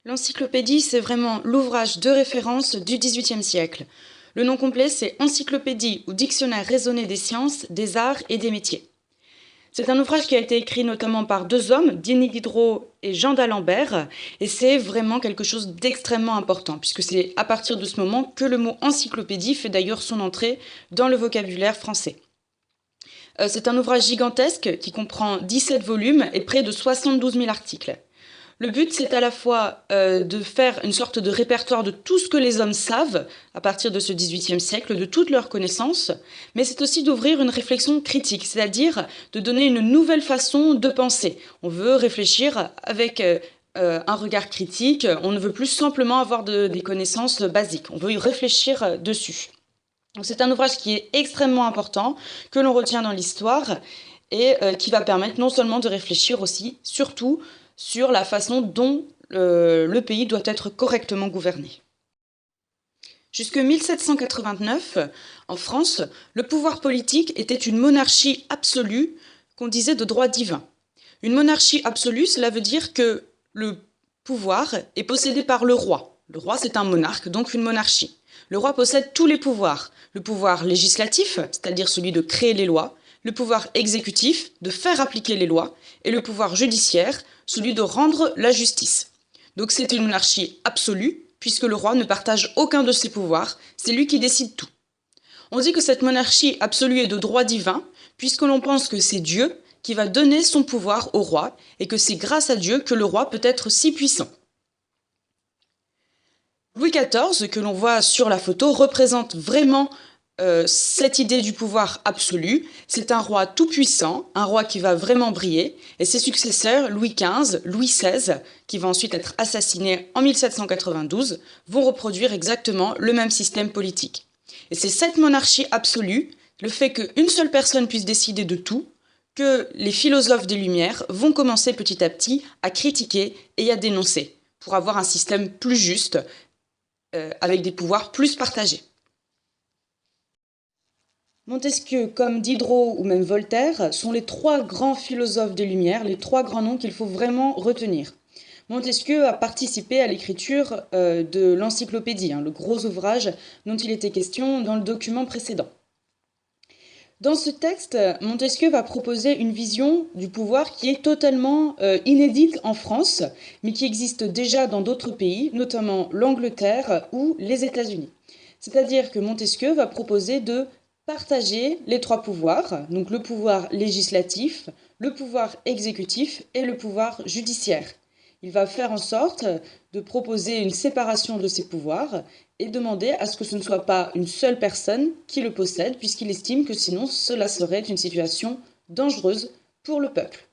L'encyclopédie, c'est vraiment l'ouvrage de référence du XVIIIe siècle. Le nom complet, c'est Encyclopédie ou Dictionnaire raisonné des sciences, des arts et des métiers. C'est un ouvrage qui a été écrit notamment par deux hommes, Denis Diderot et Jean d'Alembert, et c'est vraiment quelque chose d'extrêmement important, puisque c'est à partir de ce moment que le mot encyclopédie fait d'ailleurs son entrée dans le vocabulaire français. C'est un ouvrage gigantesque qui comprend 17 volumes et près de 72 000 articles. Le but, c'est à la fois de faire une sorte de répertoire de tout ce que les hommes savent à partir de ce XVIIIe siècle, de toutes leurs connaissances, mais c'est aussi d'ouvrir une réflexion critique, c'est-à-dire de donner une nouvelle façon de penser. On veut réfléchir avec un regard critique, on ne veut plus simplement avoir des connaissances basiques, on veut y réfléchir dessus. Donc c'est un ouvrage qui est extrêmement important, que l'on retient dans l'histoire, et qui va permettre non seulement de réfléchir aussi, surtout, sur la façon dont le pays doit être correctement gouverné. Jusque 1789, en France, le pouvoir politique était une monarchie absolue qu'on disait de droit divin. Une monarchie absolue, cela veut dire que le pouvoir est possédé par le roi. Le roi, c'est un monarque, donc une monarchie. Le roi possède tous les pouvoirs. Le pouvoir législatif, c'est-à-dire celui de créer les lois, le pouvoir exécutif, de faire appliquer les lois, et le pouvoir judiciaire, celui de rendre la justice. Donc c'est une monarchie absolue, puisque le roi ne partage aucun de ses pouvoirs, c'est lui qui décide tout. On dit que cette monarchie absolue est de droit divin, puisque l'on pense que c'est Dieu qui va donner son pouvoir au roi, et que c'est grâce à Dieu que le roi peut être si puissant. Louis XIV, que l'on voit sur la photo, représente vraiment cette idée du pouvoir absolu. C'est un roi tout-puissant, un roi qui va vraiment briller, et ses successeurs, Louis XV, Louis XVI, qui va ensuite être assassiné en 1792, vont reproduire exactement le même système politique. Et c'est cette monarchie absolue, le fait qu'une seule personne puisse décider de tout, que les philosophes des Lumières vont commencer petit à petit à critiquer et à dénoncer, pour avoir un système plus juste, avec des pouvoirs plus partagés. Montesquieu, comme Diderot ou même Voltaire, sont les trois grands philosophes des Lumières, les trois grands noms qu'il faut vraiment retenir. Montesquieu a participé à l'écriture de l'Encyclopédie, le gros ouvrage dont il était question dans le document précédent. Dans ce texte, Montesquieu va proposer une vision du pouvoir qui est totalement inédite en France, mais qui existe déjà dans d'autres pays, notamment l'Angleterre ou les États-Unis. C'est-à-dire que Montesquieu va proposer de partager les trois pouvoirs, donc le pouvoir législatif, le pouvoir exécutif et le pouvoir judiciaire. Il va faire en sorte de proposer une séparation de ces pouvoirs et demander à ce que ce ne soit pas une seule personne qui le possède, puisqu'il estime que sinon cela serait une situation dangereuse pour le peuple.